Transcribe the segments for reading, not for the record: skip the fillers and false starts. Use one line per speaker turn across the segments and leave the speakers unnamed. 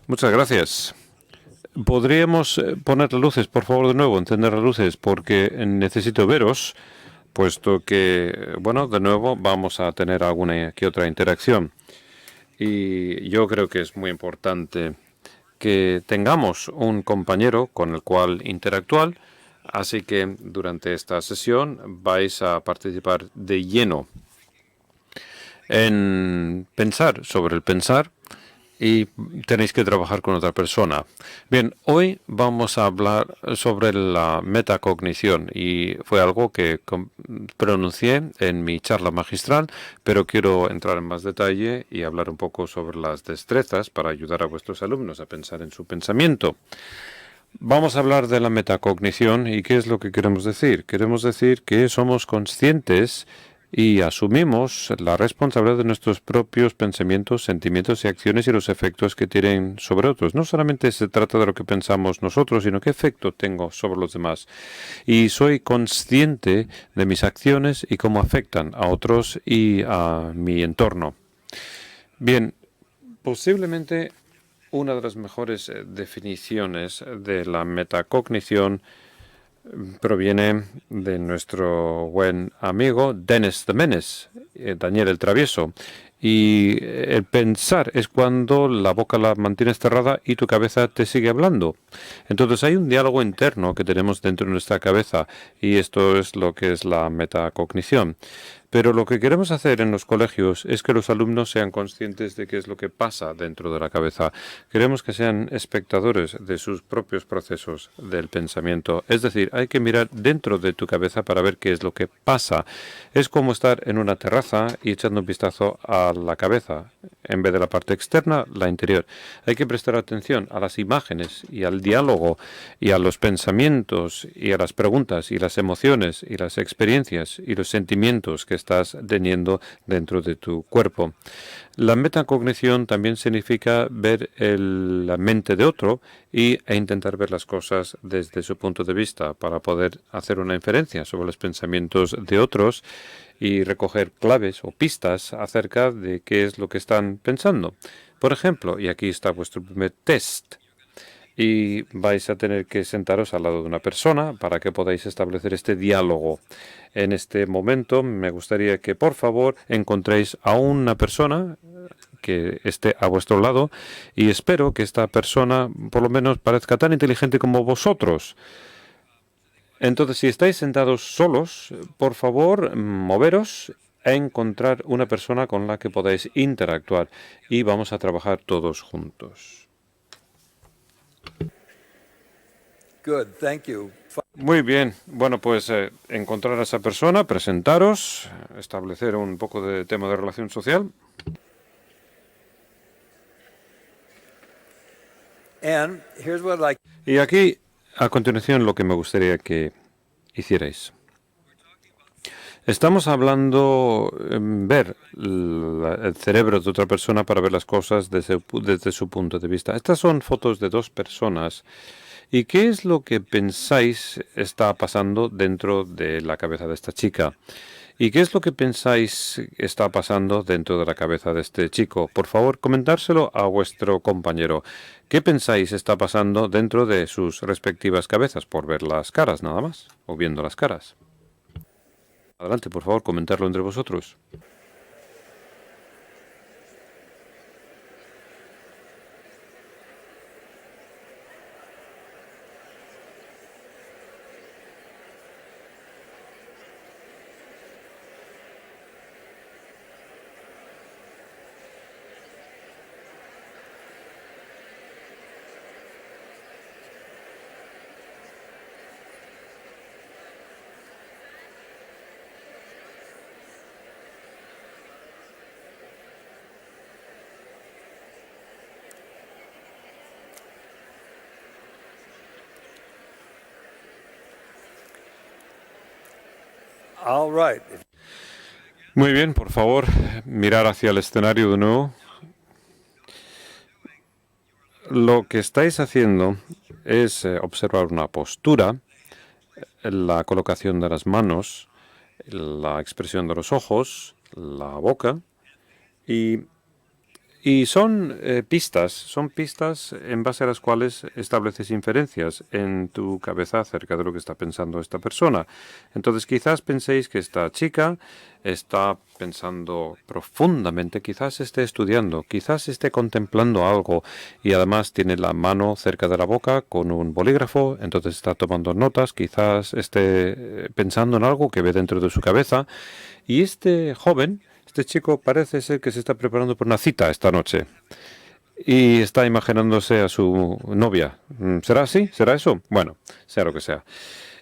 Muchas gracias. ¿Podríamos poner las luces, por favor, de nuevo, encender las luces, porque necesito veros, puesto que, bueno, de nuevo vamos a tener alguna que otra interacción. Y yo creo que es muy importante que tengamos un compañero con el cual interactuar, así que durante esta sesión vais a participar de lleno en pensar sobre el pensar y tenéis que trabajar con otra persona. Bien, hoy vamos a hablar sobre la metacognición y fue algo que pronuncié en mi charla magistral, pero quiero entrar en más detalle y hablar un poco sobre las destrezas para ayudar a vuestros alumnos a pensar en su pensamiento. Vamos a hablar de la metacognición y qué es lo que queremos decir. Queremos decir que somos conscientes y asumimos la responsabilidad de nuestros propios pensamientos, sentimientos y acciones y los efectos que tienen sobre otros. No solamente se trata de lo que pensamos nosotros, sino qué efecto tengo sobre los demás. Y soy consciente de mis acciones y cómo afectan a otros y a mi entorno. Bien, posiblemente una de las mejores definiciones de la metacognición proviene de nuestro buen amigo Dennis the Menace, Daniel el Travieso. Y el pensar es cuando la boca la mantienes cerrada y tu cabeza te sigue hablando. Entonces hay un diálogo interno que tenemos dentro de nuestra cabeza y esto es lo que es la metacognición. Pero lo que queremos hacer en los colegios es que los alumnos sean conscientes de qué es lo que pasa dentro de la cabeza. Queremos que sean espectadores de sus propios procesos del pensamiento. Es decir, hay que mirar dentro de tu cabeza para ver qué es lo que pasa. Es como estar en una terraza y echando un vistazo a la cabeza. En vez de la parte externa, la interior. Hay que prestar atención a las imágenes y al diálogo y a los pensamientos y a las preguntas y las emociones y las experiencias y los sentimientos que estás teniendo dentro de tu cuerpo. La metacognición también significa ver la mente de otro e intentar ver las cosas desde su punto de vista para poder hacer una inferencia sobre los pensamientos de otros y recoger claves o pistas acerca de qué es lo que están pensando. Por ejemplo, y aquí está vuestro primer test, y vais a tener que sentaros al lado de una persona para que podáis establecer este diálogo. En este momento me gustaría que por favor encontréis a una persona que esté a vuestro lado y espero que esta persona por lo menos parezca tan inteligente como vosotros. Entonces, si estáis sentados solos, por favor, moveros a encontrar una persona con la que podáis interactuar y vamos a trabajar todos juntos. Muy bien. Bueno, pues encontrar a esa persona, presentaros, establecer un poco de tema de relación social. Y aquí, a continuación, lo que me gustaría que hicierais. Estamos hablando ver el cerebro de otra persona para ver las cosas desde su punto de vista. Estas son fotos de dos personas. ¿Y qué es lo que pensáis está pasando dentro de la cabeza de esta chica? ¿Y qué es lo que pensáis está pasando dentro de la cabeza de este chico? Por favor, comentárselo a vuestro compañero. ¿Qué pensáis está pasando dentro de sus respectivas cabezas? Por ver las caras, nada más. O viendo las caras. Adelante, por favor, comentarlo entre vosotros. Muy bien, por favor, mirar hacia el escenario de nuevo. Lo que estáis haciendo es observar una postura, la colocación de las manos, la expresión de los ojos, la boca y Y son pistas en base a las cuales estableces inferencias en tu cabeza acerca de lo que está pensando esta persona. Entonces quizás penséis que esta chica está pensando profundamente, quizás esté estudiando, quizás esté contemplando algo y además tiene la mano cerca de la boca con un bolígrafo, entonces está tomando notas, quizás esté pensando en algo que ve dentro de su cabeza. Y este chico parece ser que se está preparando por una cita esta noche y está imaginándose a su novia. ¿Será así? ¿Será eso? Bueno, sea lo que sea.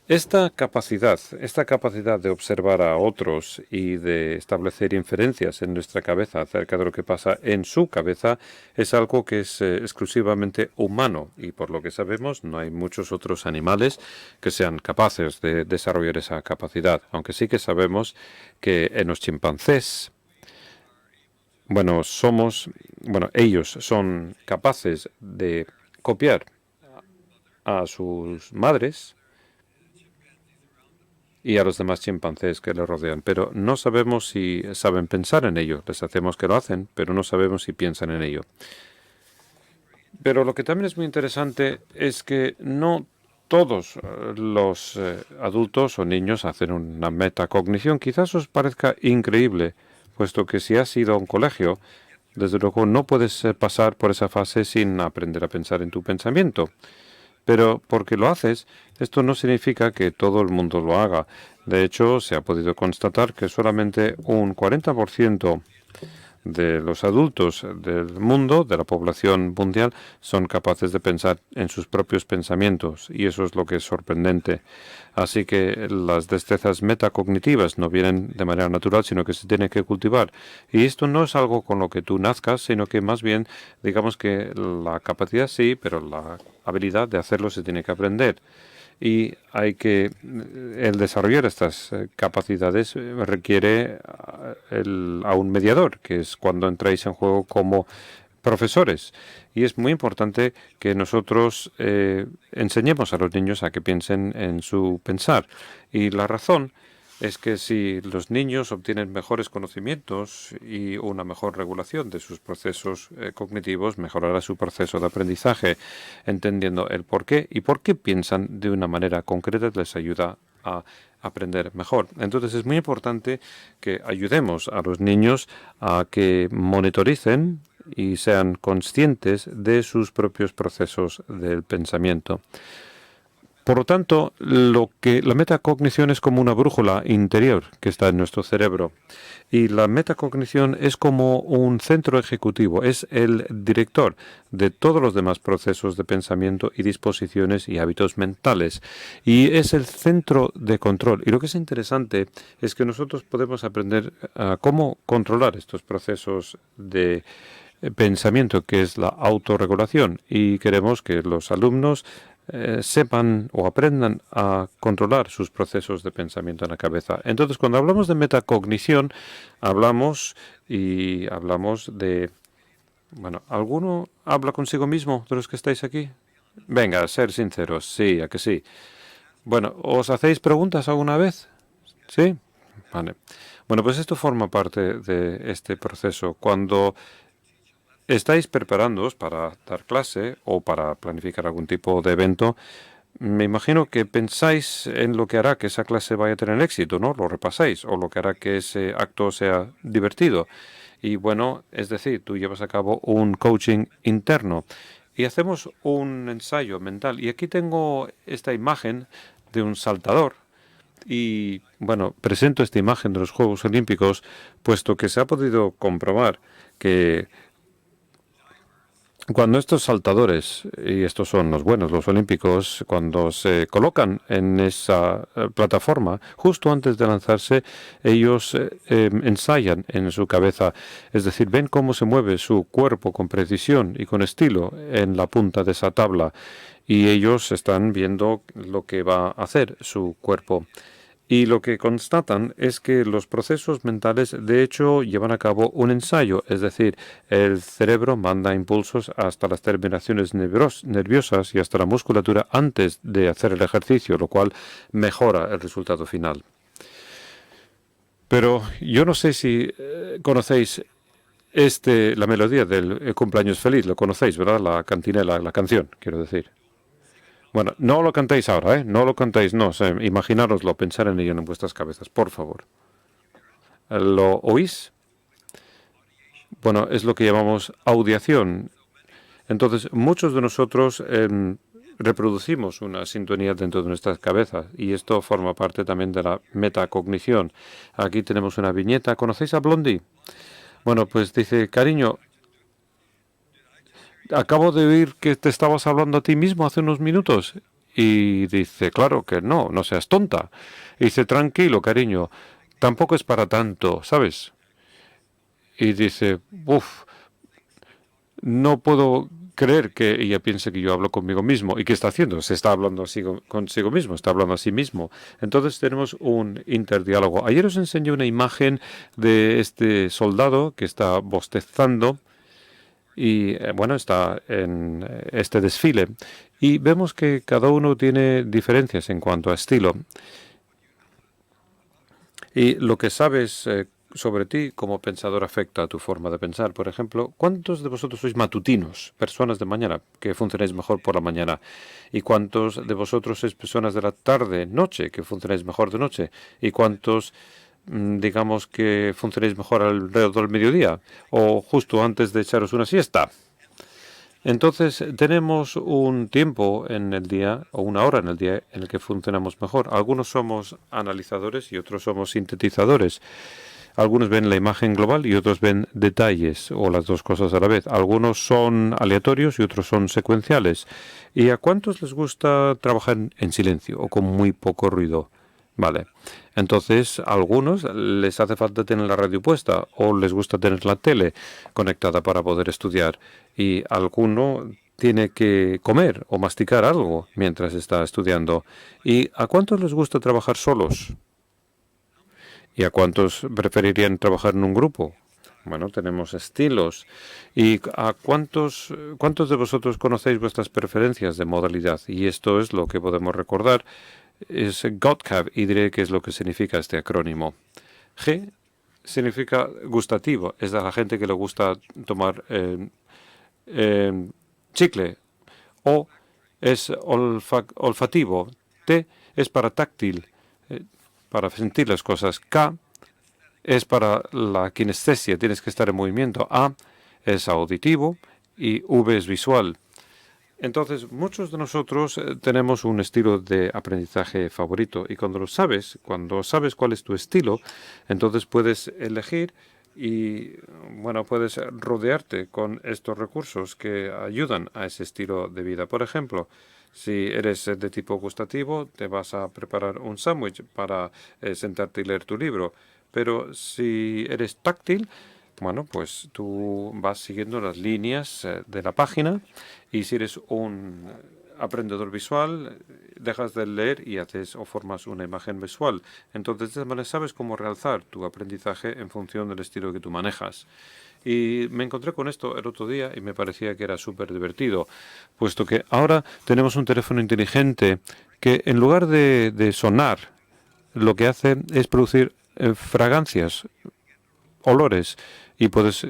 Esta capacidad de observar a otros y de establecer inferencias en nuestra cabeza acerca de lo que pasa en su cabeza es algo que es exclusivamente humano y por lo que sabemos no hay muchos otros animales que sean capaces de desarrollar esa capacidad, aunque sí que sabemos que en los chimpancés, ellos son capaces de copiar a sus madres y a los demás chimpancés que le rodean, pero no sabemos si saben pensar en ello. Les hacemos que lo hacen, pero no sabemos si piensan en ello. Pero lo que también es muy interesante es que no todos los adultos o niños hacen una metacognición. Quizás os parezca increíble, puesto que si has ido a un colegio, desde luego no puedes pasar por esa fase sin aprender a pensar en tu pensamiento. Pero porque lo haces, esto no significa que todo el mundo lo haga. De hecho, se ha podido constatar que solamente un 40% de los adultos del mundo, de la población mundial, son capaces de pensar en sus propios pensamientos, y eso es lo que es sorprendente. Así que las destrezas metacognitivas no vienen de manera natural, sino que se tienen que cultivar. Y esto no es algo con lo que tú nazcas, sino que más bien, digamos que la capacidad sí, pero la habilidad de hacerlo se tiene que aprender. Y el desarrollar estas capacidades requiere a un mediador, que es cuando entráis en juego como profesores. Y es muy importante que nosotros enseñemos a los niños a que piensen en su pensar. Y la razón es que si los niños obtienen mejores conocimientos y una mejor regulación de sus procesos cognitivos, mejorará su proceso de aprendizaje, entendiendo el por qué y por qué piensan de una manera concreta, les ayuda a aprender mejor. Entonces es muy importante que ayudemos a los niños a que monitoricen y sean conscientes de sus propios procesos del pensamiento. Por lo tanto, la metacognición es como una brújula interior que está en nuestro cerebro. Y la metacognición es como un centro ejecutivo, es el director de todos los demás procesos de pensamiento y disposiciones y hábitos mentales. Y es el centro de control. Y lo que es interesante es que nosotros podemos aprender a cómo controlar estos procesos de pensamiento, que es la autorregulación. Y queremos que los alumnos sepan o aprendan a controlar sus procesos de pensamiento en la cabeza. Entonces, cuando hablamos de metacognición, hablamos de... Bueno, ¿alguno habla consigo mismo de los que estáis aquí? Venga, ser sinceros, sí, a que sí. Bueno, ¿os hacéis preguntas alguna vez? ¿Sí? Vale. Bueno, pues esto forma parte de este proceso. Cuando estáis preparándoos para dar clase o para planificar algún tipo de evento, me imagino que pensáis en lo que hará que esa clase vaya a tener éxito, ¿no? Lo repasáis, o lo que hará que ese acto sea divertido. Y bueno, es decir, tú llevas a cabo un coaching interno y hacemos un ensayo mental. Y aquí tengo esta imagen de un saltador. Y bueno, presento esta imagen de los Juegos Olímpicos, puesto que se ha podido comprobar que cuando estos saltadores, y estos son los buenos, los olímpicos, cuando se colocan en esa plataforma, justo antes de lanzarse, ellos ensayan en su cabeza, es decir, ven cómo se mueve su cuerpo con precisión y con estilo en la punta de esa tabla, y ellos están viendo lo que va a hacer su cuerpo. Y lo que constatan es que los procesos mentales, de hecho, llevan a cabo un ensayo, es decir, el cerebro manda impulsos hasta las terminaciones nerviosas y hasta la musculatura antes de hacer el ejercicio, lo cual mejora el resultado final. Pero yo no sé si conocéis la melodía del cumpleaños feliz, lo conocéis, ¿verdad? La cantinela, la canción, quiero decir. Bueno, no lo cantéis ahora, ¿eh? No lo cantéis, no, imaginároslo, pensar en ello en vuestras cabezas, por favor. ¿Lo oís? Bueno, es lo que llamamos audiación. Entonces, muchos de nosotros reproducimos una sintonía dentro de nuestras cabezas y esto forma parte también de la metacognición. Aquí tenemos una viñeta. ¿Conocéis a Blondie? Bueno, pues dice, cariño, acabo de oír que te estabas hablando a ti mismo hace unos minutos. Y dice, claro que no, no seas tonta. Y dice, tranquilo, cariño, tampoco es para tanto, ¿sabes? Y dice, uff, no puedo creer que ella piense que yo hablo conmigo mismo. ¿Y qué está haciendo? Se está hablando así consigo mismo, está hablando a sí mismo. Entonces tenemos un interdiálogo. Ayer os enseñé una imagen de este soldado que está bostezando y, bueno, está en este desfile. Y vemos que cada uno tiene diferencias en cuanto a estilo. Y lo que sabes sobre ti como pensador afecta a tu forma de pensar. Por ejemplo, ¿cuántos de vosotros sois matutinos, personas de mañana, que funcionáis mejor por la mañana? ¿Y cuántos de vosotros sois personas de la tarde, noche, que funcionáis mejor de noche? ¿Y cuántos, digamos, que funcionáis mejor alrededor del mediodía o justo antes de echaros una siesta? Entonces, tenemos un tiempo en el día o una hora en el día en el que funcionamos mejor. Algunos somos analizadores y otros somos sintetizadores. Algunos ven la imagen global y otros ven detalles o las dos cosas a la vez. Algunos son aleatorios y otros son secuenciales. ¿Y a cuántos les gusta trabajar en silencio o con muy poco ruido? Vale. Entonces, a algunos les hace falta tener la radio puesta o les gusta tener la tele conectada para poder estudiar y alguno tiene que comer o masticar algo mientras está estudiando. ¿Y a cuántos les gusta trabajar solos? ¿Y a cuántos preferirían trabajar en un grupo? Bueno, tenemos estilos. ¿Y a cuántos de vosotros conocéis vuestras preferencias de modalidad? Y esto es lo que podemos recordar. Es GOTCAB y diré qué es lo que significa este acrónimo. G significa gustativo, es de la gente que le gusta tomar chicle. O es olfativo. T es para táctil, para sentir las cosas. K es para la kinestesia, tienes que estar en movimiento. A es auditivo y V es visual. Entonces, muchos de nosotros tenemos un estilo de aprendizaje favorito y cuando sabes cuál es tu estilo, entonces puedes elegir y, bueno, puedes rodearte con estos recursos que ayudan a ese estilo de vida. Por ejemplo, si eres de tipo gustativo, te vas a preparar un sándwich para sentarte y leer tu libro. Pero si eres táctil, bueno, pues tú vas siguiendo las líneas de la página y si eres un aprendedor visual, dejas de leer y haces o formas una imagen visual. Entonces, de esta manera sabes cómo realzar tu aprendizaje en función del estilo que tú manejas. Y me encontré con esto el otro día y me parecía que era súper divertido, puesto que ahora tenemos un teléfono inteligente que en lugar de sonar, lo que hace es producir fragancias, olores y puedes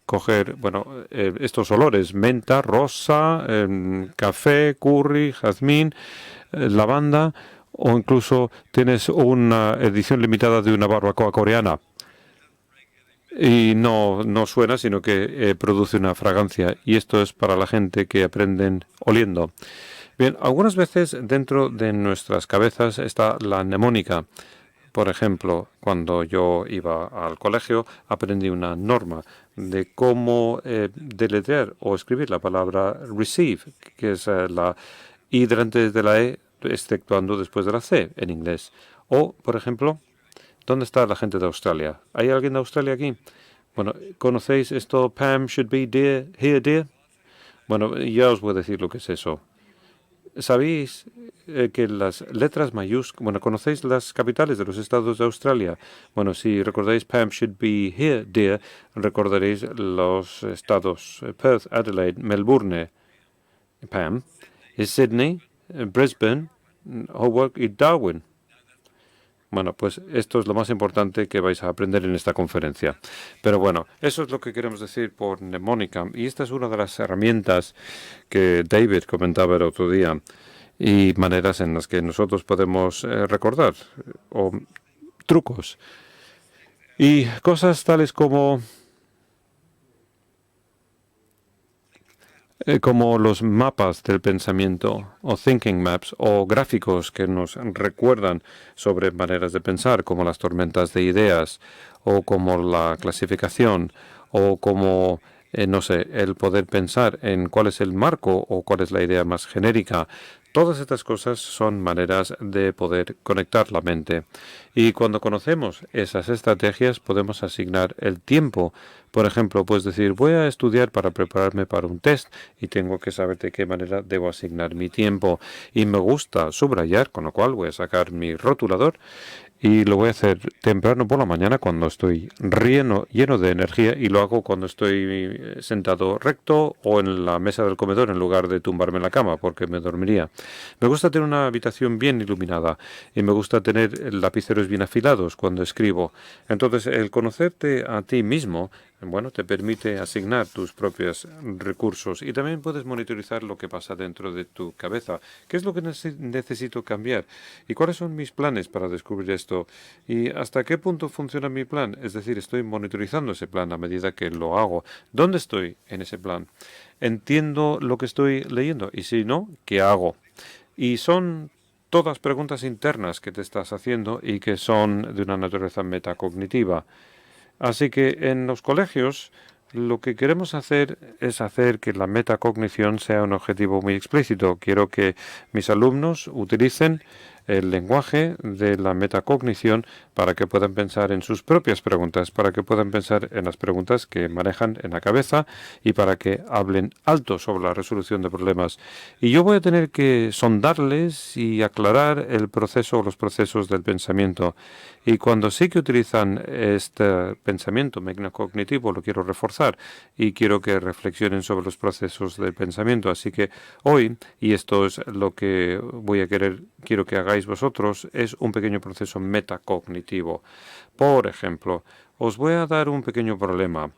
coger, bueno, estos olores: menta, rosa, café, curry, jazmín, lavanda, o incluso tienes una edición limitada de una barbacoa coreana y no suena, sino que produce una fragancia, y esto es para la gente que aprenden oliendo. Bien, algunas veces dentro de nuestras cabezas está la mnemónica. Por ejemplo, cuando yo iba al colegio, aprendí una norma de cómo deletrear o escribir la palabra receive, que es la I delante de la E, exceptuando después de la C en inglés. O, por ejemplo, ¿dónde está la gente de Australia? ¿Hay alguien de Australia aquí? Bueno, ¿conocéis esto? Pam should be here, dear. Bueno, ya os voy a decir lo que es eso. ¿Sabéis que las letras mayúsculas, bueno, conocéis las capitales de los estados de Australia? Bueno, si recordáis Pam should be here, dear, recordaréis los estados Perth, Adelaide, Melbourne, Pam, y Sydney, Brisbane, Hobart y Darwin. Bueno, pues esto es lo más importante que vais a aprender en esta conferencia. Pero bueno, eso es lo que queremos decir por mnemónica. Y esta es una de las herramientas que David comentaba el otro día y maneras en las que nosotros podemos recordar o trucos y cosas tales como los mapas del pensamiento o thinking maps o gráficos que nos recuerdan sobre maneras de pensar, como las tormentas de ideas o como la clasificación o como, no sé, el poder pensar en cuál es el marco o cuál es la idea más genérica. Todas estas cosas son maneras de poder conectar la mente. Y cuando conocemos esas estrategias podemos asignar el tiempo. Por ejemplo, puedes decir, voy a estudiar para prepararme para un test y tengo que saber de qué manera debo asignar mi tiempo. Y me gusta subrayar, con lo cual voy a sacar mi rotulador y lo voy a hacer temprano por la mañana cuando estoy lleno de energía y lo hago cuando estoy sentado recto o en la mesa del comedor en lugar de tumbarme en la cama porque me dormiría. Me gusta tener una habitación bien iluminada y me gusta tener lapiceros bien afilados cuando escribo. Entonces, el conocerte a ti mismo, bueno, te permite asignar tus propios recursos y también puedes monitorizar lo que pasa dentro de tu cabeza. ¿Qué es lo que necesito cambiar? ¿Y cuáles son mis planes para descubrir esto? ¿Y hasta qué punto funciona mi plan? Es decir, estoy monitorizando ese plan a medida que lo hago. ¿Dónde estoy en ese plan? ¿Entiendo lo que estoy leyendo? Y si no, ¿qué hago? Y son todas preguntas internas que te estás haciendo y que son de una naturaleza metacognitiva. Así que en los colegios lo que queremos hacer es hacer que la metacognición sea un objetivo muy explícito. Quiero que mis alumnos utilicen el lenguaje de la metacognición para que puedan pensar en sus propias preguntas, para que puedan pensar en las preguntas que manejan en la cabeza y para que hablen alto sobre la resolución de problemas. Y yo voy a tener que sondarles y aclarar el proceso o los procesos del pensamiento. Y cuando sí que utilizan este pensamiento megnacognitivo, lo quiero reforzar y quiero que reflexionen sobre los procesos del pensamiento. Así que hoy, y esto es lo que quiero que hagáis vosotros, es un pequeño proceso metacognitivo. Por ejemplo, os voy a dar un pequeño problema.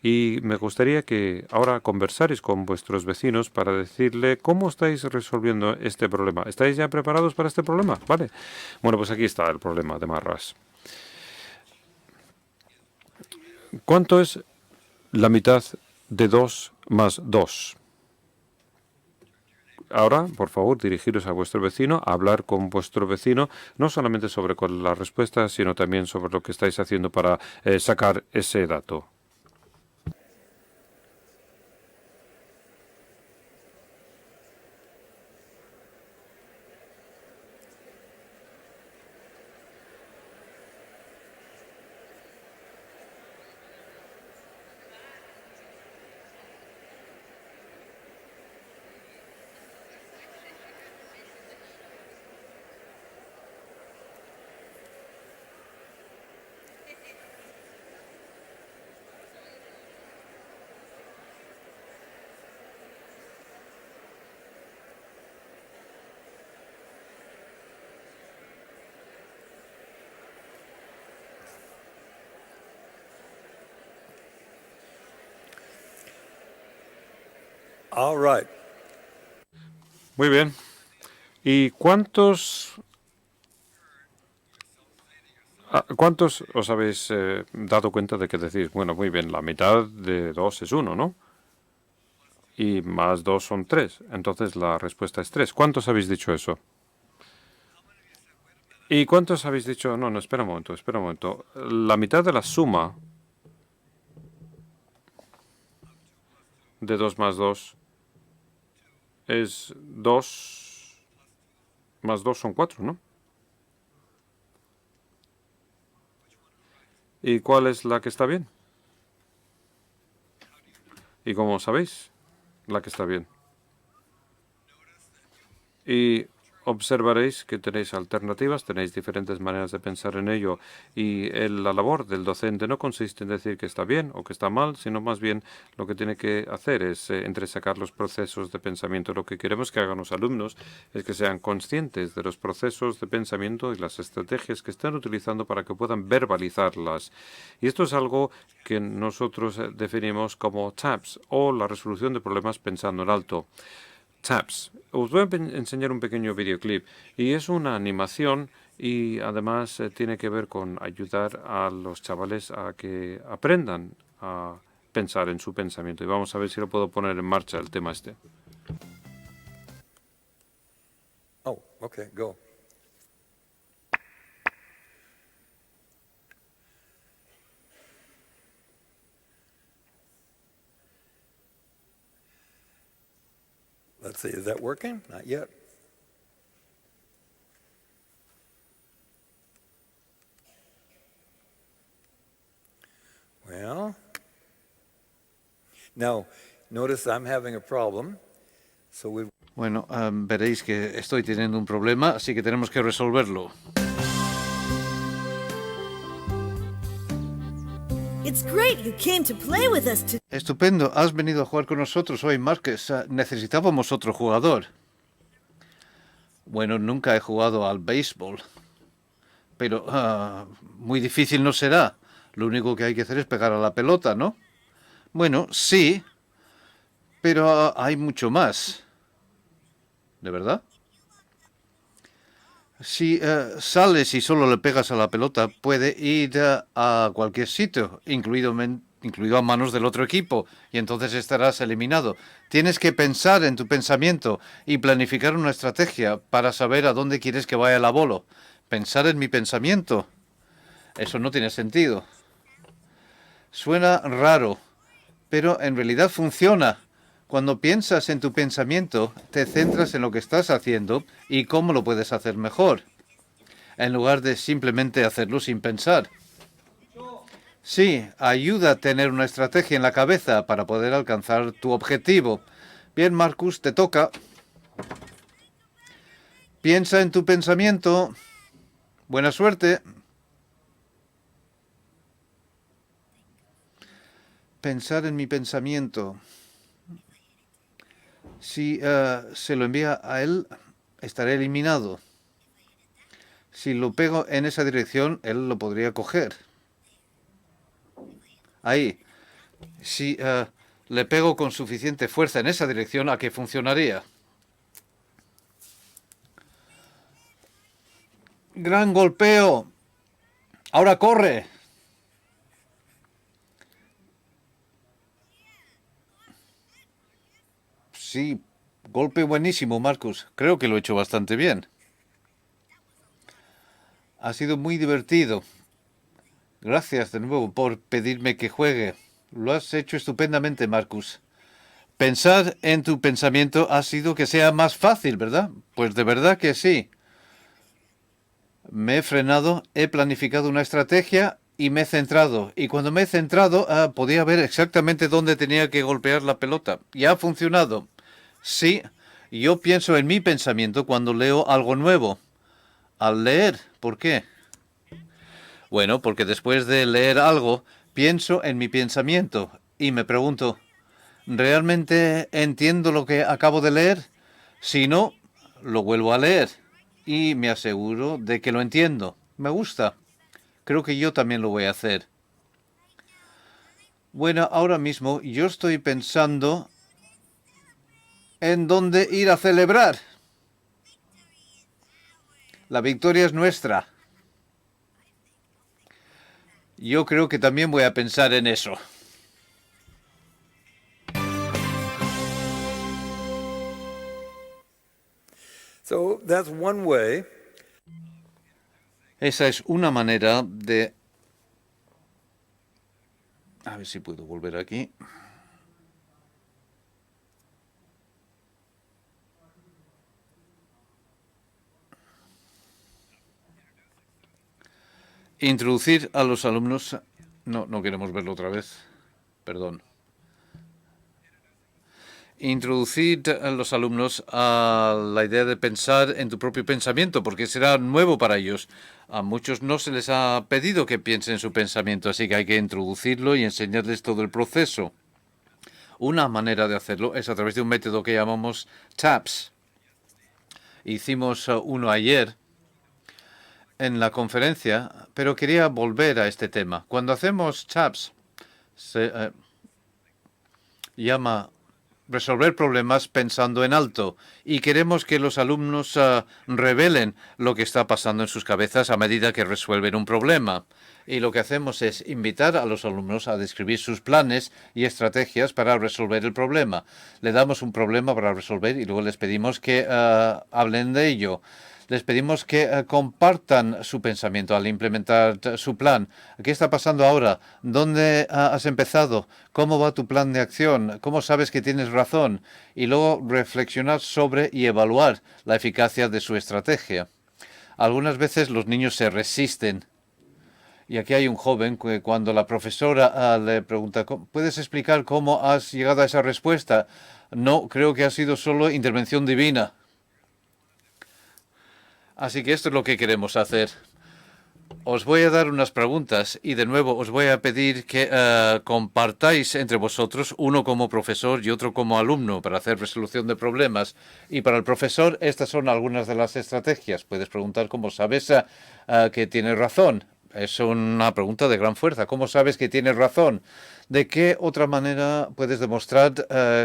Y me gustaría que ahora conversarais con vuestros vecinos para decirle cómo estáis resolviendo este problema. ¿Estáis ya preparados para este problema? ¿Vale? Bueno, pues aquí está el problema de Marras. ¿Cuánto es la mitad de 2 más 2? Ahora, por favor, dirigiros a vuestro vecino, hablar con vuestro vecino, no solamente sobre cuál es la respuesta, sino también sobre lo que estáis haciendo para sacar ese dato.
All right.
Muy bien. ¿Y cuántos os habéis dado cuenta de que decís, bueno, muy bien, la mitad de 2 es 1, ¿no? Y más 2 son 3. Entonces la respuesta es 3. ¿Cuántos habéis dicho eso? ¿Y cuántos habéis dicho? No, no, espera un momento, espera un momento. La mitad de la suma de 2 más 2 es 2 más 2 son 4, ¿no? ¿Y cuál es la que está bien? ¿Y cómo sabéis la que está bien? Y observaréis que tenéis alternativas, tenéis diferentes maneras de pensar en ello y la labor del docente no consiste en decir que está bien o que está mal, sino más bien lo que tiene que hacer es entresacar los procesos de pensamiento. Lo que queremos que hagan los alumnos es que sean conscientes de los procesos de pensamiento y las estrategias que están utilizando para que puedan verbalizarlas. Y esto es algo que nosotros definimos como TAPS o la resolución de problemas pensando en alto. TAPS. Os voy a enseñar un pequeño videoclip y es una animación y además tiene que ver con ayudar a los chavales a que aprendan a pensar en su pensamiento. Y vamos a ver si lo puedo poner en marcha el tema este.
Oh, okay, go. Let's see, is that working? Not yet. Well, now, notice I'm having a problem, so we...
Bueno, veréis que estoy teniendo un problema, así que tenemos que resolverlo.
It's great you came to play with us today.
Estupendo, has venido a jugar con nosotros hoy, Márquez. Necesitábamos otro jugador. Bueno, nunca he jugado al béisbol, pero muy difícil no será. Lo único que hay que hacer es pegar a la pelota, ¿no? Bueno, sí, pero hay mucho más. ¿De verdad? Si sales y solo le pegas a la pelota, puede ir a cualquier sitio, incluido a manos del otro equipo, y entonces estarás eliminado. Tienes que pensar en tu pensamiento y planificar una estrategia para saber a dónde quieres que vaya la bola. Pensar en mi pensamiento. Eso no tiene sentido. Suena raro, pero en realidad funciona. Cuando piensas en tu pensamiento, te centras en lo que estás haciendo y cómo lo puedes hacer mejor, en lugar de simplemente hacerlo sin pensar. Sí, ayuda a tener una estrategia en la cabeza para poder alcanzar tu objetivo. Bien, Marcus, te toca. Piensa en tu pensamiento. Buena suerte. Pensar en mi pensamiento. Si se lo envía a él, estaré eliminado. Si lo pego en esa dirección, él lo podría coger. Ahí. Si le pego con suficiente fuerza en esa dirección, ¿a qué funcionaría? ¡Gran golpeo! ¡Ahora corre! Sí, golpe buenísimo, Marcus. Creo que lo he hecho bastante bien. Ha sido muy divertido. Gracias de nuevo por pedirme que juegue. Lo has hecho estupendamente, Marcus. Pensar en tu pensamiento ha sido que sea más fácil, ¿verdad? Pues de verdad que sí. Me he frenado, he planificado una estrategia y me he centrado. Y cuando me he centrado, podía ver exactamente dónde tenía que golpear la pelota. Y ha funcionado. Sí, yo pienso en mi pensamiento cuando leo algo nuevo. Al leer, ¿por qué? Bueno, porque después de leer algo, pienso en mi pensamiento y me pregunto, ¿realmente entiendo lo que acabo de leer? Si no, lo vuelvo a leer y me aseguro de que lo entiendo. Me gusta. Creo que yo también lo voy a hacer. Bueno, ahora mismo yo estoy pensando en dónde ir a celebrar. La victoria es nuestra. Yo creo que también voy a pensar en eso.
So that's one way.
Esa es una manera de... A ver si puedo volver aquí. Introducir a los alumnos... No queremos verlo otra vez. Perdón. introducir a los alumnos a la idea de pensar en tu propio pensamiento, porque será nuevo para ellos. A muchos no se les ha pedido que piensen en su pensamiento, así que hay que introducirlo y enseñarles todo el proceso. Una manera de hacerlo es a través de un método que llamamos TAPS. Hicimos uno ayer en la conferencia, pero quería volver a este tema. Cuando hacemos TAPS, se llama resolver problemas pensando en alto, y queremos que los alumnos revelen lo que está pasando en sus cabezas a medida que resuelven un problema. Y lo que hacemos es invitar a los alumnos a describir sus planes y estrategias para resolver el problema. Le damos un problema para resolver y luego les pedimos que hablen de ello. Les pedimos que compartan su pensamiento al implementar su plan. ¿Qué está pasando ahora? ¿Dónde has empezado? ¿Cómo va tu plan de acción? ¿Cómo sabes que tienes razón? Y luego reflexionar sobre y evaluar la eficacia de su estrategia. Algunas veces los niños se resisten. Y aquí hay un joven que cuando la profesora le pregunta, ¿puedes explicar cómo has llegado a esa respuesta? No, creo que ha sido solo intervención divina. Así que esto es lo que queremos hacer. Os voy a dar unas preguntas y de nuevo os voy a pedir que compartáis entre vosotros, uno como profesor y otro como alumno, para hacer resolución de problemas. Y para el profesor, estas son algunas de las estrategias. Puedes preguntar cómo sabes que tienes razón. Es una pregunta de gran fuerza. ¿Cómo sabes que tienes razón? ¿De qué otra manera puedes demostrar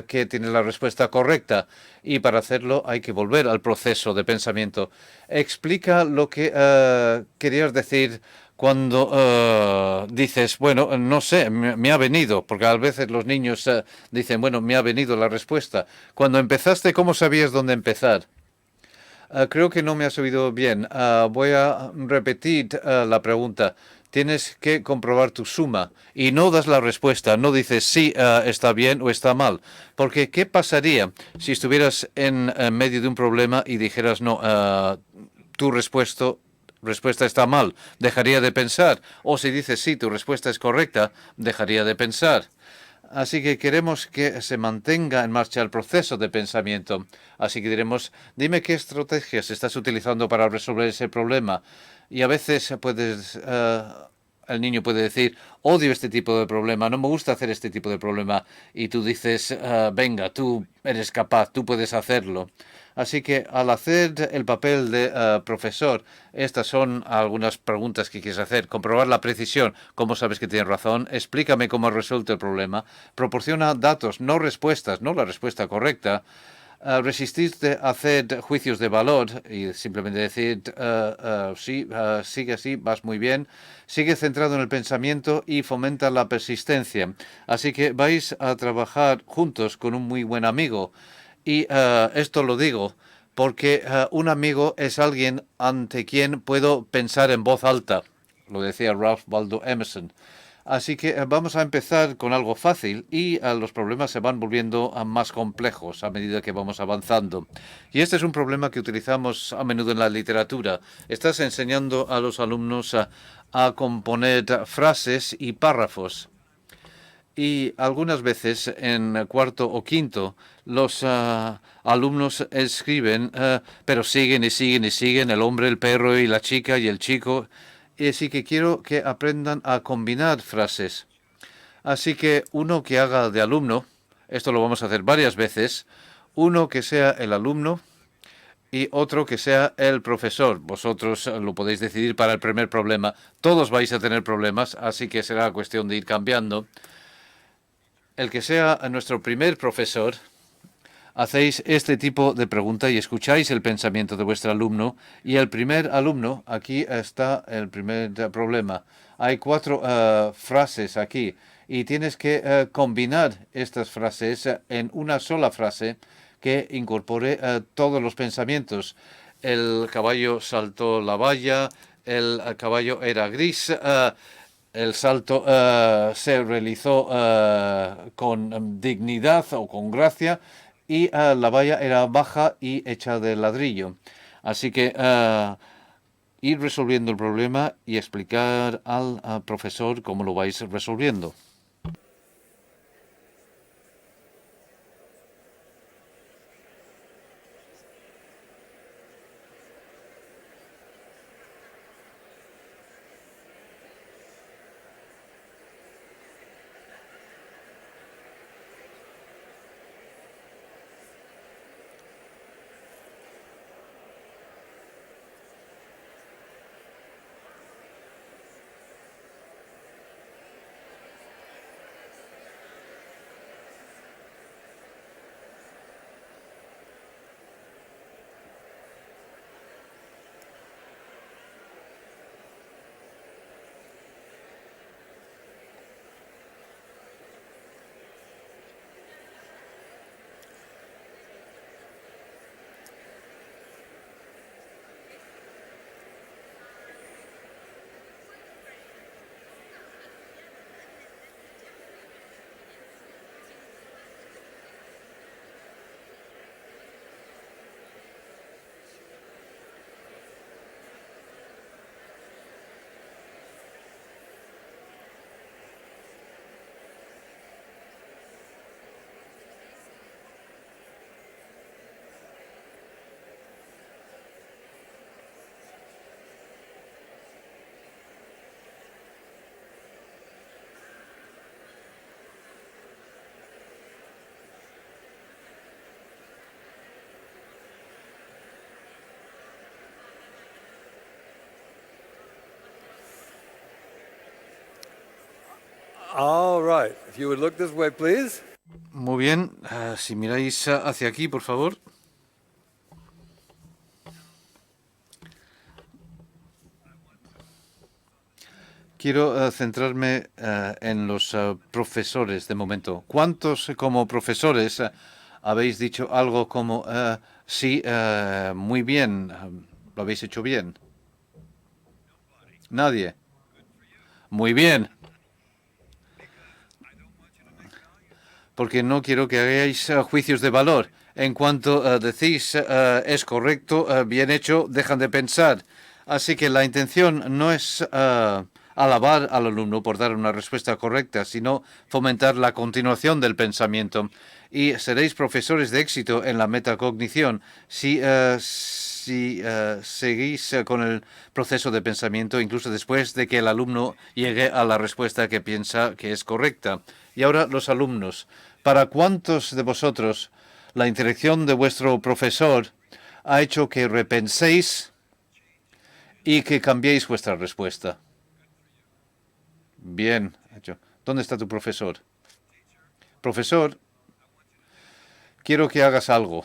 que tienes la respuesta correcta? Y para hacerlo hay que volver al proceso de pensamiento. Explica lo que querías decir cuando dices, bueno, no sé, me ha venido, porque a veces los niños dicen, bueno, me ha venido la respuesta. Cuando empezaste, ¿cómo sabías dónde empezar? Creo que no me has oído bien. Voy a repetir la pregunta. Tienes que comprobar tu suma y no das la respuesta. No dices sí, está bien o está mal. Porque ¿qué pasaría si estuvieras en medio de un problema y dijeras no, tu respuesta está mal? Dejaría de pensar. O si dices sí, tu respuesta es correcta, dejaría de pensar. Así que queremos que se mantenga en marcha el proceso de pensamiento. Así que diremos, dime qué estrategias estás utilizando para resolver ese problema. Y a veces el niño puede decir, odio este tipo de problema, no me gusta hacer este tipo de problema. Y tú dices, venga, tú eres capaz, tú puedes hacerlo. Así que al hacer el papel de profesor, estas son algunas preguntas que quieres hacer. Comprobar la precisión. ¿Cómo sabes que tienes razón? Explícame cómo has resuelto el problema. Proporciona datos, no respuestas, no la respuesta correcta. Resistirte a hacer juicios de valor y simplemente decir, sí, sigue así, vas muy bien. Sigue centrado en el pensamiento y fomenta la persistencia. Así que vais a trabajar juntos con un muy buen amigo. Y esto lo digo porque un amigo es alguien ante quien puedo pensar en voz alta. Lo decía Ralph Waldo Emerson. Así que vamos a empezar con algo fácil y los problemas se van volviendo más complejos a medida que vamos avanzando. Y este es un problema que utilizamos a menudo en la literatura. Estás enseñando a los alumnos a componer frases y párrafos. Y algunas veces en cuarto o quinto los alumnos escriben, pero siguen y siguen y siguen, el hombre, el perro y la chica y el chico. Y así que quiero que aprendan a combinar frases. Así que uno que haga de alumno, esto lo vamos a hacer varias veces, uno que sea el alumno y otro que sea el profesor. Vosotros lo podéis decidir para el primer problema. Todos vais a tener problemas, así que será cuestión de ir cambiando. El que sea nuestro primer profesor, hacéis este tipo de pregunta y escucháis el pensamiento de vuestro alumno. Y el primer alumno, aquí está el primer problema. Hay 4 frases aquí y tienes que combinar estas frases en una sola frase que incorpore todos los pensamientos. El caballo saltó la valla, el caballo era gris, el salto se realizó con dignidad o con gracia y la valla era baja y hecha de ladrillo. Así que ir resolviendo el problema y explicar al profesor cómo lo vais resolviendo.
All right. If you would look this way, please.
Muy bien, si miráis hacia aquí, por favor. Quiero centrarme en los profesores de momento. ¿Cuántos como profesores habéis dicho algo como, sí, muy bien, lo habéis hecho bien? Nadie. Muy bien. Porque no quiero que hagáis juicios de valor. En cuanto decís es correcto, bien hecho, dejan de pensar. Así que la intención no es alabar al alumno por dar una respuesta correcta, sino fomentar la continuación del pensamiento. Y seréis profesores de éxito en la metacognición si seguís con el proceso de pensamiento, incluso después de que el alumno llegue a la respuesta que piensa que es correcta. Y ahora los alumnos. ¿Para cuántos de vosotros la interacción de vuestro profesor ha hecho que repenséis y que cambiéis vuestra respuesta? Bien hecho. ¿Dónde está tu profesor? Profesor, quiero que hagas algo.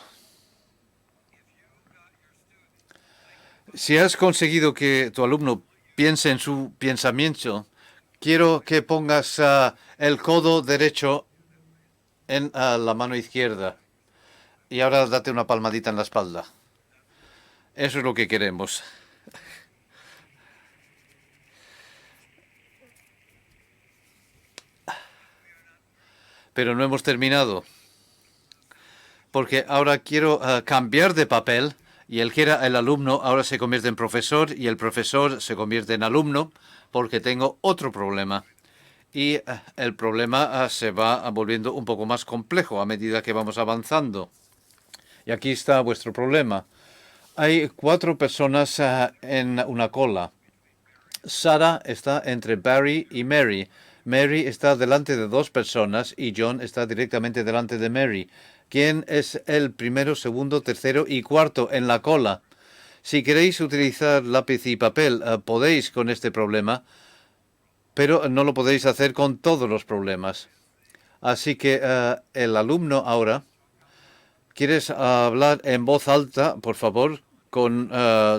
Si has conseguido que tu alumno piense en su pensamiento, quiero que pongas el codo derecho en la mano izquierda. Y ahora date una palmadita en la espalda. Eso es lo que queremos. Pero no hemos terminado. Porque ahora quiero cambiar de papel. Y el que era el alumno ahora se convierte en profesor y el profesor se convierte en alumno porque tengo otro problema. Y el problema se va volviendo un poco más complejo a medida que vamos avanzando. Y aquí está vuestro problema. Hay 4 personas en una cola. Sarah está entre Barry y Mary. Mary está delante de 2 personas y John está directamente delante de Mary. ¿Quién es el primero, segundo, tercero y cuarto en la cola? Si queréis utilizar lápiz y papel, podéis con este problema, pero no lo podéis hacer con todos los problemas. Así que el alumno ahora, ¿quieres hablar en voz alta, por favor, con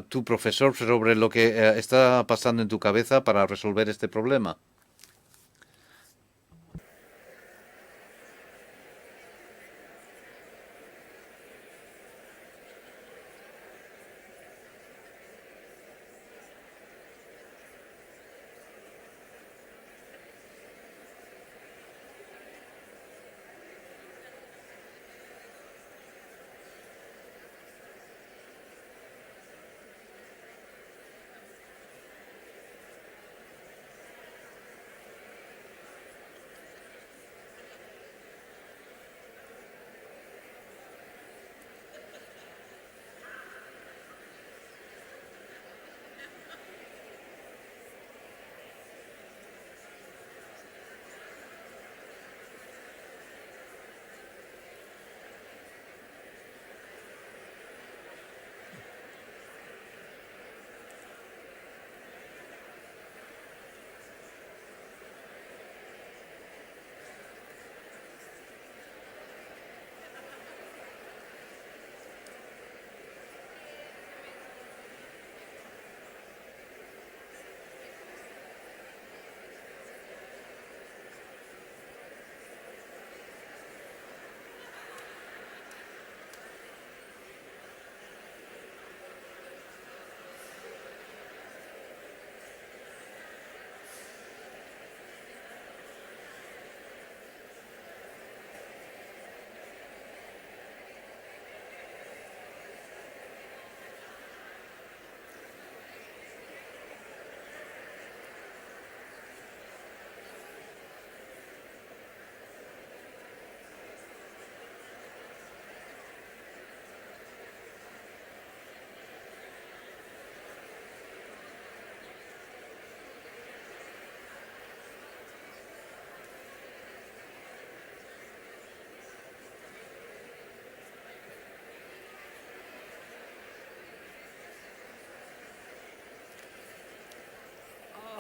tu profesor sobre lo que está pasando en tu cabeza para resolver este problema?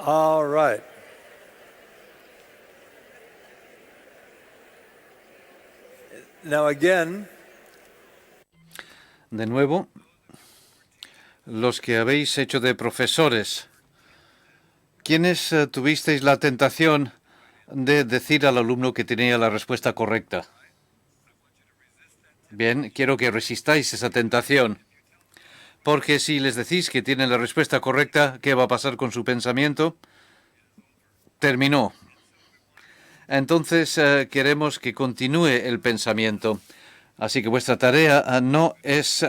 All right. Now again,
De nuevo, los que habéis hecho de profesores, ¿quiénes tuvisteis la tentación de decir al alumno que tenía la respuesta correcta? Bien, quiero que resistáis esa tentación, porque si les decís que tienen la respuesta correcta, ¿qué va a pasar con su pensamiento? Terminó. Entonces queremos que continúe el pensamiento. Así que vuestra tarea no es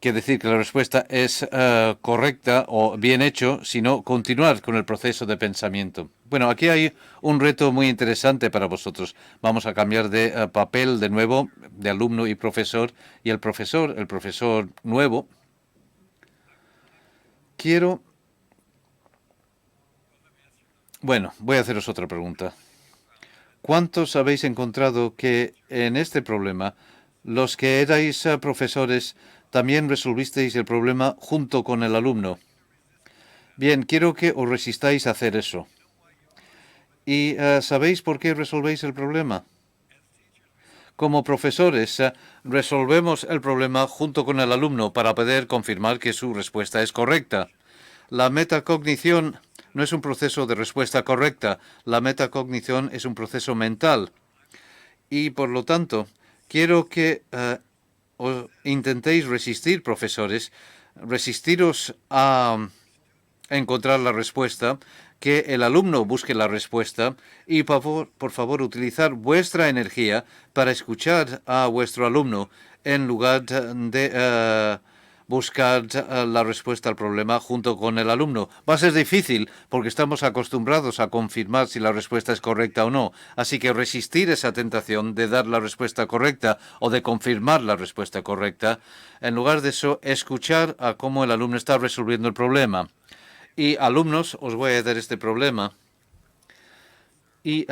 que decir que la respuesta es correcta o bien hecho, sino continuar con el proceso de pensamiento. Bueno, aquí hay un reto muy interesante para vosotros. Vamos a cambiar de papel de nuevo, de alumno y profesor. Y el profesor nuevo, quiero... Bueno, voy a haceros otra pregunta. ¿Cuántos habéis encontrado que en este problema, los que erais profesores, también resolvisteis el problema junto con el alumno? Bien, quiero que os resistáis a hacer eso. ¿Y sabéis por qué resolvéis el problema? Como profesores, resolvemos el problema junto con el alumno para poder confirmar que su respuesta es correcta. La metacognición no es un proceso de respuesta correcta. La metacognición es un proceso mental. Y por lo tanto, quiero que os intentéis resistir, profesores, resistiros a encontrar la respuesta, que el alumno busque la respuesta y por favor utilizar vuestra energía para escuchar a vuestro alumno en lugar de buscar la respuesta al problema junto con el alumno. Va a ser difícil porque estamos acostumbrados a confirmar si la respuesta es correcta o no. Así que resistir esa tentación de dar la respuesta correcta o de confirmar la respuesta correcta. En lugar de eso, escuchar a cómo el alumno está resolviendo el problema. Y alumnos, os voy a dar este problema. Y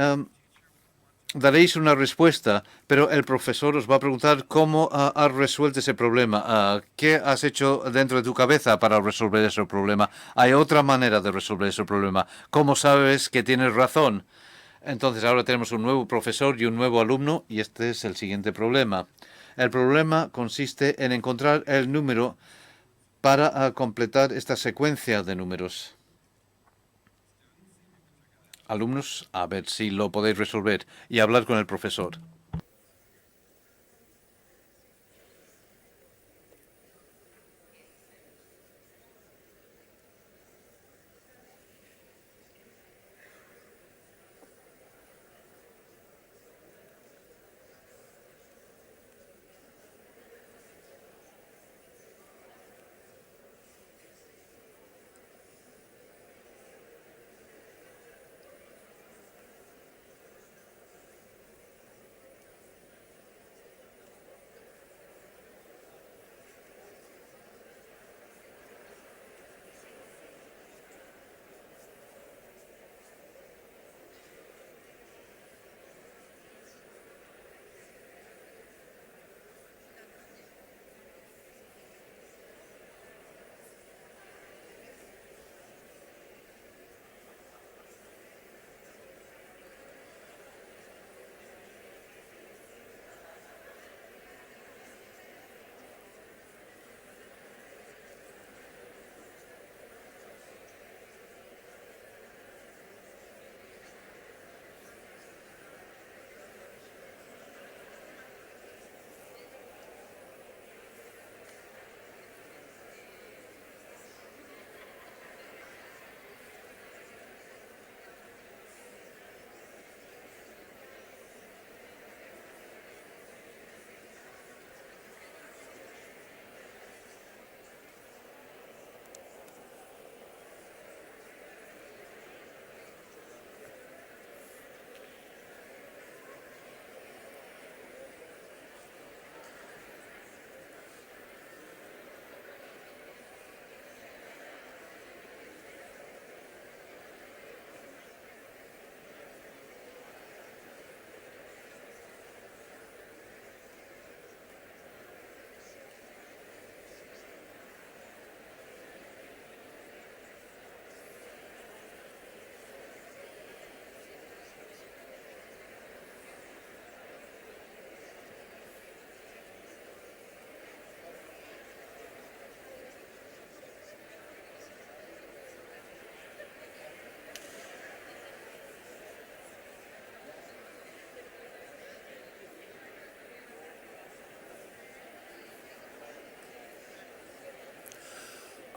daréis una respuesta, pero el profesor os va a preguntar cómo has resuelto ese problema, qué has hecho dentro de tu cabeza para resolver ese problema. Hay otra manera de resolver ese problema. ¿Cómo sabes que tienes razón? Entonces ahora tenemos un nuevo profesor y un nuevo alumno y este es el siguiente problema. El problema consiste en encontrar el número para completar esta secuencia de números. Alumnos, a ver si lo podéis resolver y hablar con el profesor.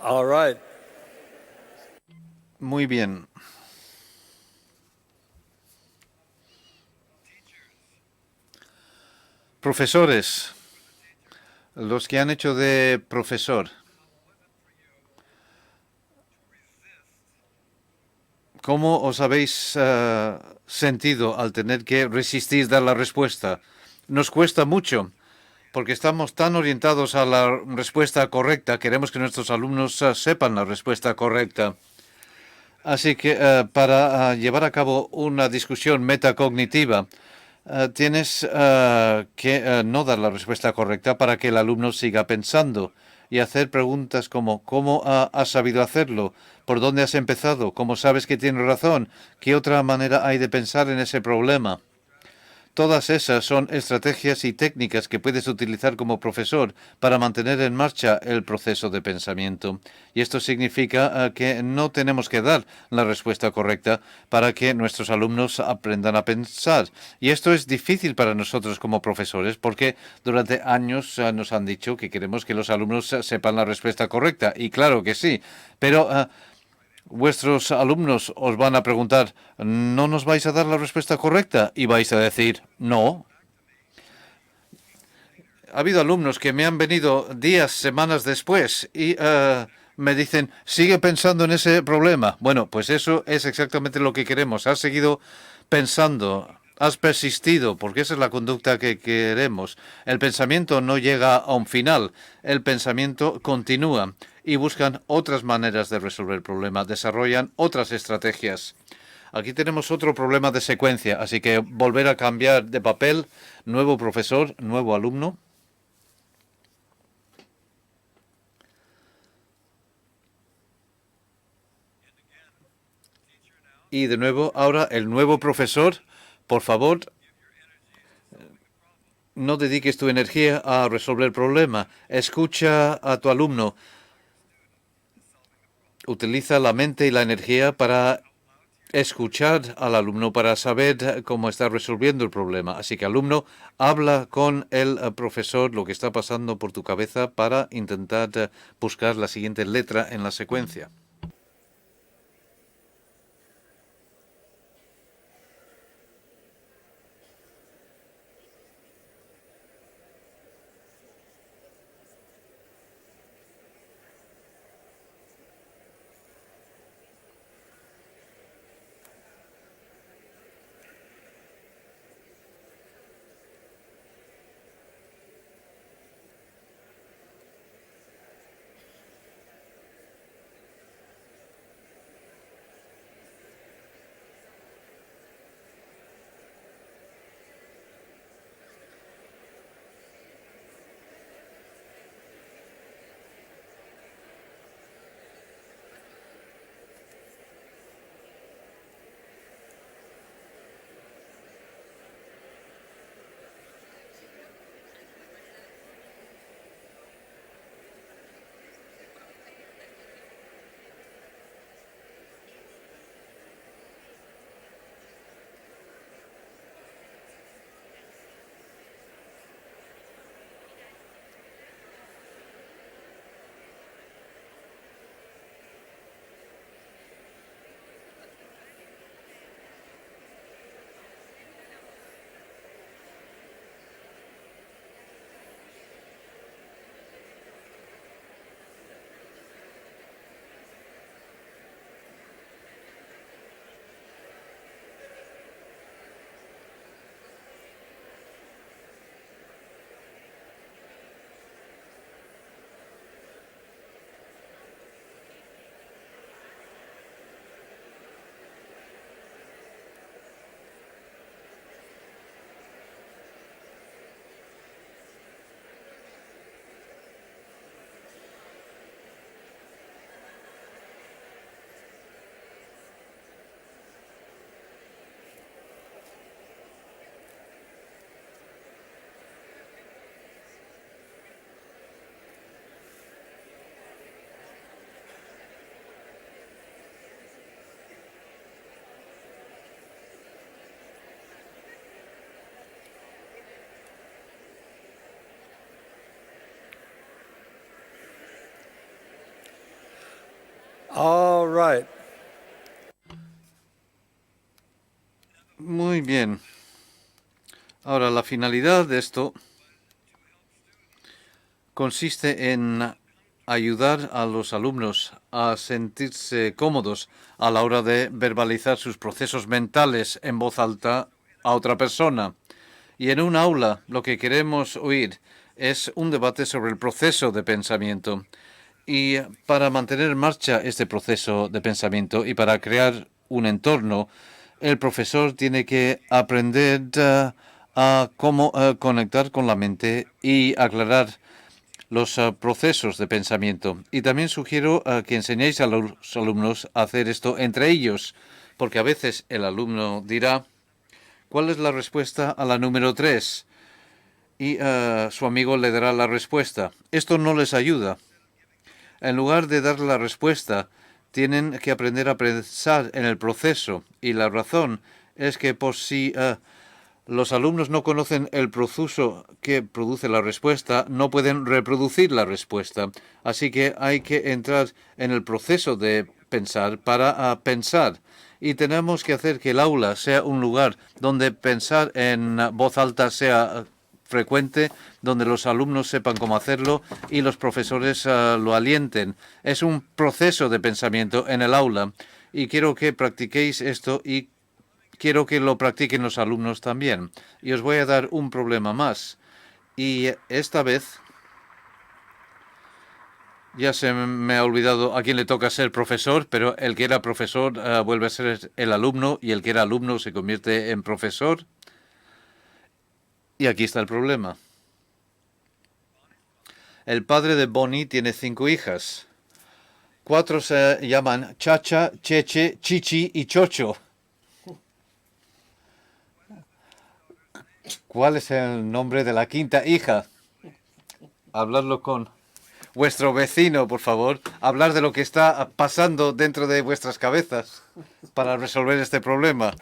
All right.
Muy bien. Profesores, los que han hecho de profesor, ¿cómo os habéis sentido al tener que resistir dar la respuesta? Nos cuesta mucho porque estamos tan orientados a la respuesta correcta. Queremos que nuestros alumnos sepan la respuesta correcta. Así que para llevar a cabo una discusión metacognitiva, tienes que no dar la respuesta correcta para que el alumno siga pensando y hacer preguntas como ¿cómo has sabido hacerlo? ¿Por dónde has empezado? ¿Cómo sabes que tienes razón? ¿Qué otra manera hay de pensar en ese problema? Todas esas son estrategias y técnicas que puedes utilizar como profesor para mantener en marcha el proceso de pensamiento. Y esto significa que no tenemos que dar la respuesta correcta para que nuestros alumnos aprendan a pensar. Y esto es difícil para nosotros como profesores porque durante años nos han dicho que queremos que los alumnos sepan la respuesta correcta. Y claro que sí, pero vuestros alumnos os van a preguntar, ¿no nos vais a dar la respuesta correcta? Y vais a decir, no. Ha habido alumnos que me han venido días, semanas después y me dicen, sigue pensando en ese problema. Bueno, pues eso es exactamente lo que queremos. Has seguido pensando, has persistido, porque esa es la conducta que queremos. El pensamiento no llega a un final, el pensamiento continúa y buscan otras maneras de resolver el problema, desarrollan otras estrategias. Aquí tenemos otro problema de secuencia, así que volver a cambiar de papel, nuevo profesor, nuevo alumno. Y de nuevo, ahora el nuevo profesor, por favor, no dediques tu energía a resolver el problema. Escucha a tu alumno. Utiliza la mente y la energía para escuchar al alumno, para saber cómo está resolviendo el problema. Así que, alumno, habla con el profesor lo que está pasando por tu cabeza para intentar buscar la siguiente letra en la secuencia.
All right.
Muy bien. Ahora, la finalidad de esto consiste en ayudar a los alumnos a sentirse cómodos a la hora de verbalizar sus procesos mentales en voz alta a otra persona. Y en un aula lo que queremos oír es un debate sobre el proceso de pensamiento. Y para mantener en marcha este proceso de pensamiento y para crear un entorno, el profesor tiene que aprender a cómo conectar con la mente y aclarar los procesos de pensamiento. Y también sugiero que enseñéis a los alumnos a hacer esto entre ellos, porque a veces el alumno dirá, ¿cuál es la respuesta a la número 3? Y su amigo le dará la respuesta. Esto no les ayuda. En lugar de darle la respuesta, tienen que aprender a pensar en el proceso. Y la razón es que por si los alumnos no conocen el proceso que produce la respuesta, no pueden reproducir la respuesta. Así que hay que entrar en el proceso de pensar para pensar. Y tenemos que hacer que el aula sea un lugar donde pensar en voz alta sea frecuente, donde los alumnos sepan cómo hacerlo y los profesores lo alienten. Es un proceso de pensamiento en el aula y quiero que practiquéis esto y quiero que lo practiquen los alumnos también. Y os voy a dar un problema más. Y esta vez ya se me ha olvidado a quién le toca ser profesor, pero el que era profesor vuelve a ser el alumno y el que era alumno se convierte en profesor. Y aquí está el problema. El padre de Bonnie tiene 5 hijas. 4 se llaman Chacha, Cheche, Chichi y Chocho. ¿Cuál es el nombre de la quinta hija? Hablarlo con vuestro vecino, por favor. Hablar de lo que está pasando dentro de vuestras cabezas para resolver este problema.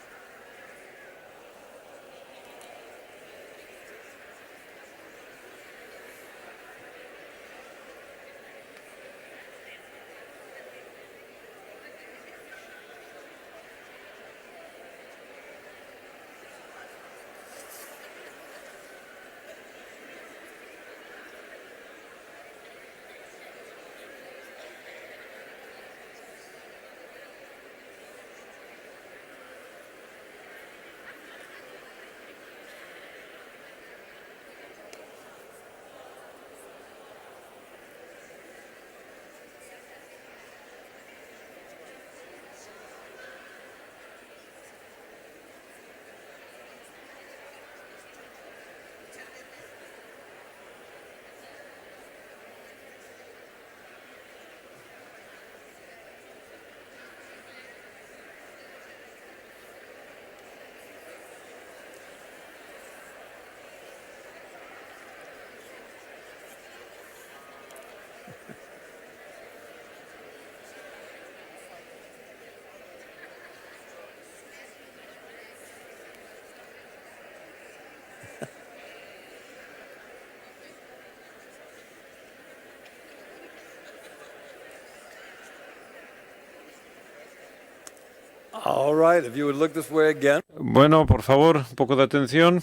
All right, if you would look this way again.
Bueno, por favor, un poco de atención.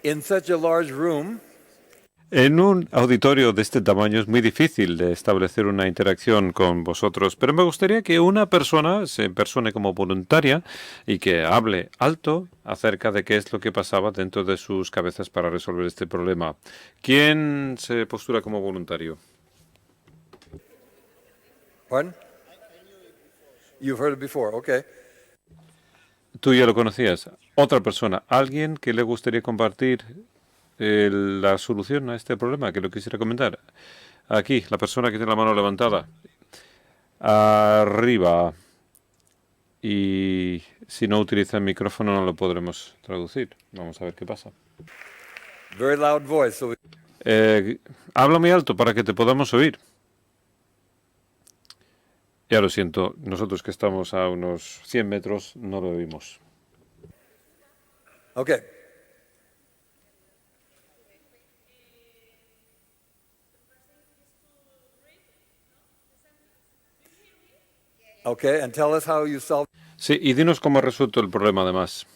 In such a large room,
En un auditorio de este tamaño es muy difícil de establecer una interacción con vosotros, pero me gustaría que una persona se persone como voluntaria y que hable alto acerca de qué es lo que pasaba dentro de sus cabezas para resolver este problema. ¿Quién se postura como voluntario?
pardon? You've heard it before, okay.
Tú ya lo conocías. Otra persona, alguien que le gustaría compartir la solución a este problema, que lo quisiera comentar. Aquí, la persona que tiene la mano levantada. Arriba. Y si no utiliza el micrófono no lo podremos traducir. Vamos a ver qué pasa.
Very loud voice, so
Habla muy alto para que te podamos oír. Ya lo siento, nosotros que estamos a unos 100 metros no lo oímos.
okay. Okay, and tell us how you solved.
Sí, y dinos cómo has resuelto el problema además.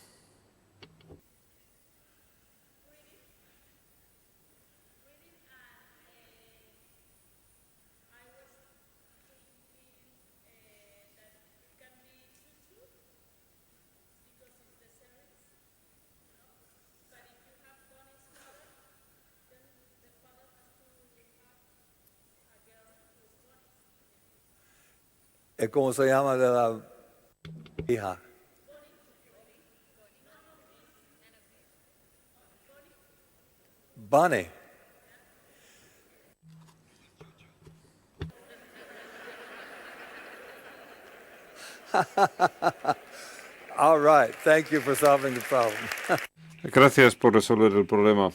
¿Cómo se llama de la hija? Bunny. All right. Thank you for solving the problem.
Gracias por resolver el problema.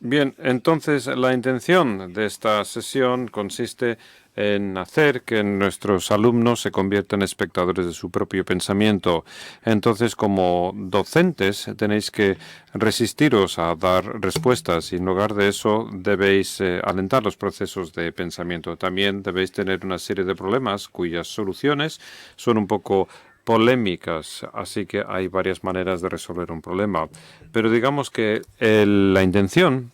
Bien, entonces la intención de esta sesión consiste en hacer que nuestros alumnos se conviertan en espectadores de su propio pensamiento. Entonces, como docentes, tenéis que resistiros a dar respuestas y en lugar de eso debéis alentar los procesos de pensamiento. También debéis tener una serie de problemas cuyas soluciones son un poco polémicas, así que hay varias maneras de resolver un problema. Pero digamos que la intención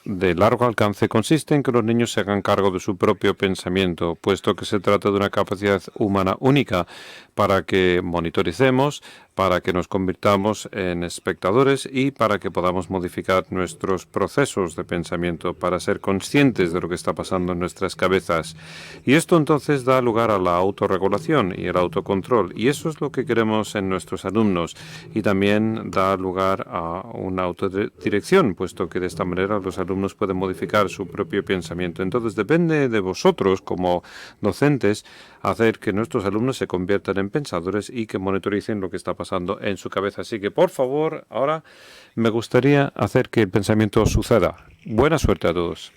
de largo alcance consiste en que los niños se hagan cargo de su propio pensamiento, puesto que se trata de una capacidad humana única para que monitoricemos, para que nos convirtamos en espectadores y para que podamos modificar nuestros procesos de pensamiento, para ser conscientes de lo que está pasando en nuestras cabezas. Y esto entonces da lugar a la autorregulación y el autocontrol, y eso es lo que queremos en nuestros alumnos, y también da lugar a una autodirección, puesto que de esta manera los alumnos pueden modificar su propio pensamiento. Entonces depende de vosotros como docentes hacer que nuestros alumnos se conviertan en pensadores y que monitoricen lo que está pasando en su cabeza. Así que, por favor, ahora me gustaría hacer que el pensamiento suceda. Buena suerte a todos.